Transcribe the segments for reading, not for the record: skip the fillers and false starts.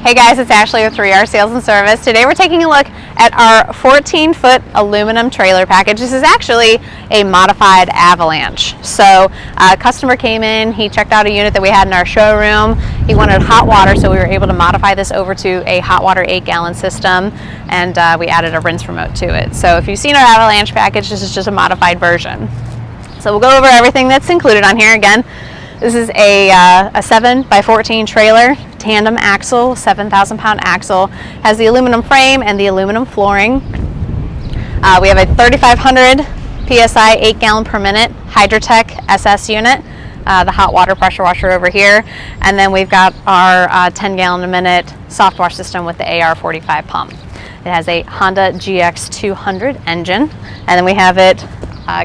Hey guys, it's Ashley with 3R Sales and Service. Today we're taking a look at our 14-foot aluminum trailer package. This is actually a modified Avalanche. So a customer came in, he checked out a unit that we had in our showroom. He wanted hot water, so we were able to modify this over to a hot water 8-gallon system, and we added a rinse remote to it. So if you've seen our Avalanche package, this is just a modified version. So we'll go over everything that's included on here. Again, this is a 7x14 trailer, tandem axle, 7,000-pound axle. Has the aluminum frame and the aluminum flooring. We have a 3,500 PSI 8-gallon per minute Hydrotech SS unit, the hot water pressure washer over here. And then we've got our 10-gallon a minute soft wash system with the AR45 pump. It has a Honda GX200 engine, and then we have it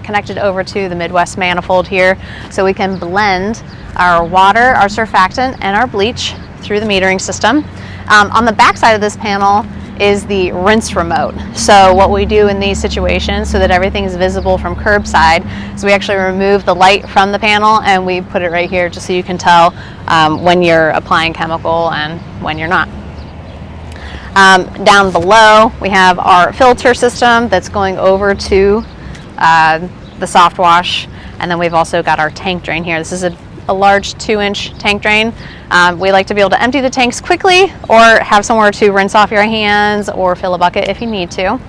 connected over to the Midwest manifold here, so we can blend our water, our surfactant, and our bleach through the metering system. On the back side of this panel is the rinse remote. So what we do in these situations so that everything is visible from curbside is we actually remove the light from the panel and we put it right here just so you can tell when you're applying chemical and when you're not. Down below we have our filter system that's going over to the soft wash, and then we've also got our tank drain here. This is a large 2-inch tank drain. We like to be able to empty the tanks quickly or have somewhere to rinse off your hands or fill a bucket if you need to.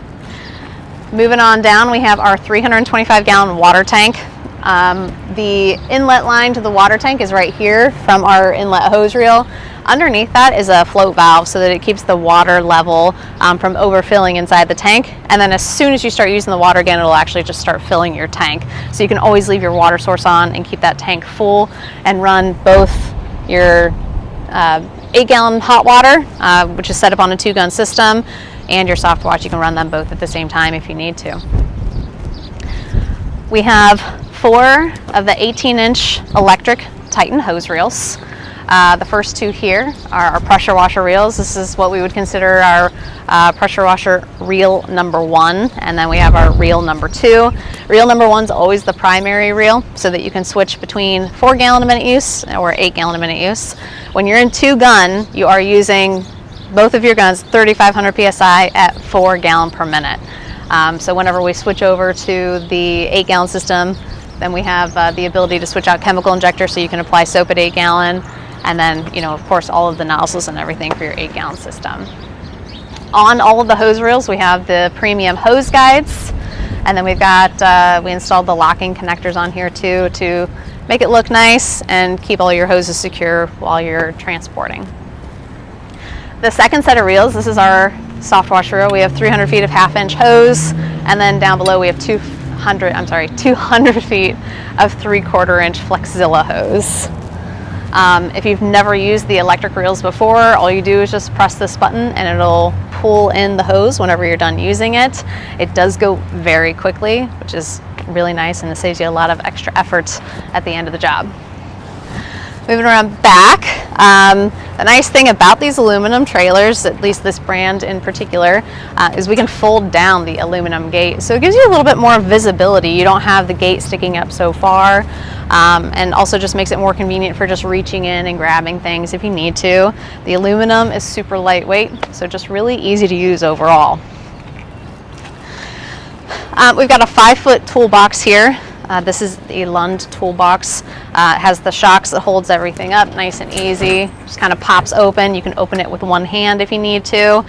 Moving on down, we have our 325-gallon water tank. The inlet line to the water tank is right here from our inlet hose reel. Underneath that is a float valve so that it keeps the water level from overfilling inside the tank. And then as soon as you start using the water again, it'll actually just start filling your tank. So you can always leave your water source on and keep that tank full and run both your 8-gallon hot water, which is set up on a 2-gun system, and your soft wash. You can run them both at the same time if you need to. We have 4 of the 18-inch electric Titan hose reels. The first 2 here are our pressure washer reels. This is what we would consider our pressure washer reel number 1, and then we have our reel number 2. Reel number 1 is always the primary reel so that you can switch between 4-gallon a minute use or 8-gallon a minute use. When you're in 2-gun, you are using both of your guns 3,500 PSI at 4-gallon per minute. So whenever we switch over to the 8-gallon system, then we have the ability to switch out chemical injector so you can apply soap at 8-gallon. And then, you know, of course, all of the nozzles and everything for your 8-gallon system. On all of the hose reels, we have the premium hose guides. And then we've got, we installed the locking connectors on here too to make it look nice and keep all your hoses secure while you're transporting. The second set of reels, this is our soft wash reel. We have 300 feet of 1/2-inch hose. And then down below we have 200 feet of 3/4-inch Flexzilla hose. If you've never used the electric reels before, all you do is just press this button and it'll pull in the hose whenever you're done using it. It does go very quickly, which is really nice, and it saves you a lot of extra effort at the end of the job. Moving around back, the nice thing about these aluminum trailers, at least this brand in particular, is we can fold down the aluminum gate. So it gives you a little bit more visibility. You don't have the gate sticking up so far, and also just makes it more convenient for just reaching in and grabbing things if you need to. The aluminum is super lightweight, so just really easy to use overall. We've got a 5-foot toolbox here. This is the Lund Toolbox. It has the shocks that holds everything up nice and easy. Just kind of pops open. You can open it with one hand if you need to,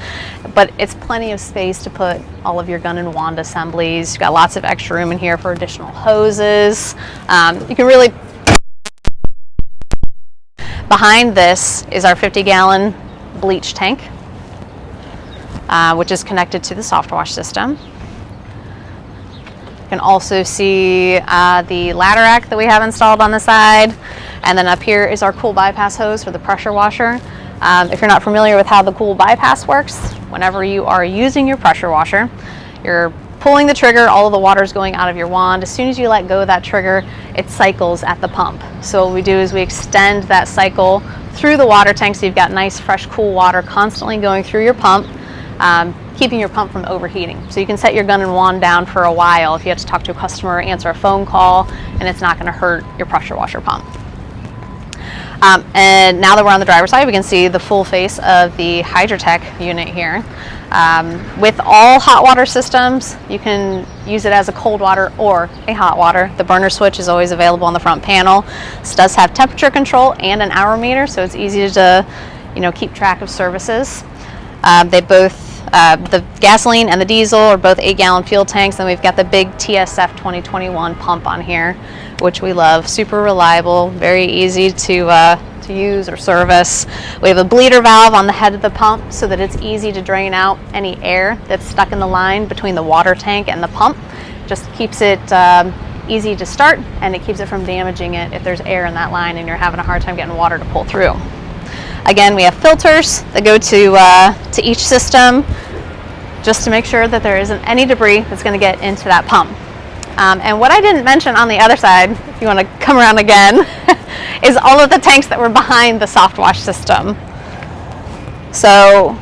but it's plenty of space to put all of your gun and wand assemblies. You've got lots of extra room in here for additional hoses. You can really... Behind this is our 50-gallon bleach tank, which is connected to the soft wash system. You can also see the ladder rack that we have installed on the side. And then up here is our cool bypass hose for the pressure washer. If you're not familiar with how the cool bypass works, whenever you are using your pressure washer, you're pulling the trigger, all of the water is going out of your wand. As soon as you let go of that trigger, it cycles at the pump. So what we do is we extend that cycle through the water tank so you've got nice, fresh, cool water constantly going through your pump. Keeping your pump from overheating. So you can set your gun and wand down for a while if you have to talk to a customer or answer a phone call, and it's not going to hurt your pressure washer pump. And now that we're on the driver's side, we can see the full face of the Hydrotech unit here. With all hot water systems, you can use it as a cold water or a hot water. The burner switch is always available on the front panel. This does have temperature control and an hour meter, so it's easy to keep track of services. They both, the gasoline and the diesel are both 8-gallon fuel tanks, and we've got the big TSF 2021 pump on here, which we love. Super reliable, very easy to use or service. We have a bleeder valve on the head of the pump so that it's easy to drain out any air that's stuck in the line between the water tank and the pump. Just keeps it easy to start, and it keeps it from damaging it if there's air in that line and you're having a hard time getting water to pull through. Again, we have filters that go to each system just to make sure that there isn't any debris that's going to get into that pump. And what I didn't mention on the other side, if you want to come around again, is all of the tanks that were behind the soft wash system. So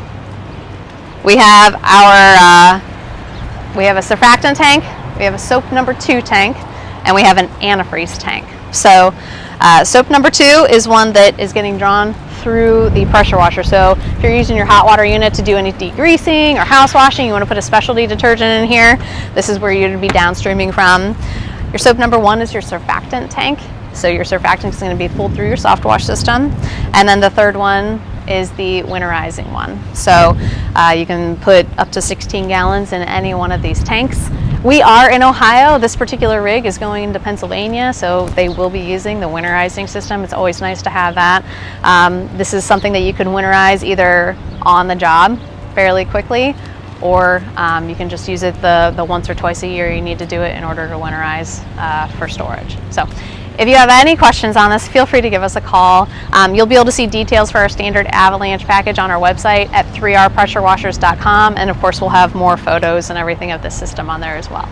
we have we have a surfactant tank, we have a soap number 2 tank, and we have an antifreeze tank. So soap number 2 is one that is getting drawn through the pressure washer. So if you're using your hot water unit to do any degreasing or house washing, you want to put a specialty detergent in here, this is where you'd be downstreaming from. Your soap number 1 is your surfactant tank. So your surfactant is going to be pulled through your soft wash system. And then the third one is the winterizing one. So you can put up to 16 gallons in any one of these tanks. We are in Ohio. This particular rig is going to Pennsylvania, so they will be using the winterizing system. It's always nice to have that. This is something that you can winterize either on the job fairly quickly, or you can just use it the once or twice a year you need to do it in order to winterize for storage. So if you have any questions on this, feel free to give us a call. You'll be able to see details for our standard Avalanche package on our website at 3rpressurewashers.com, and of course we'll have more photos and everything of this system on there as well.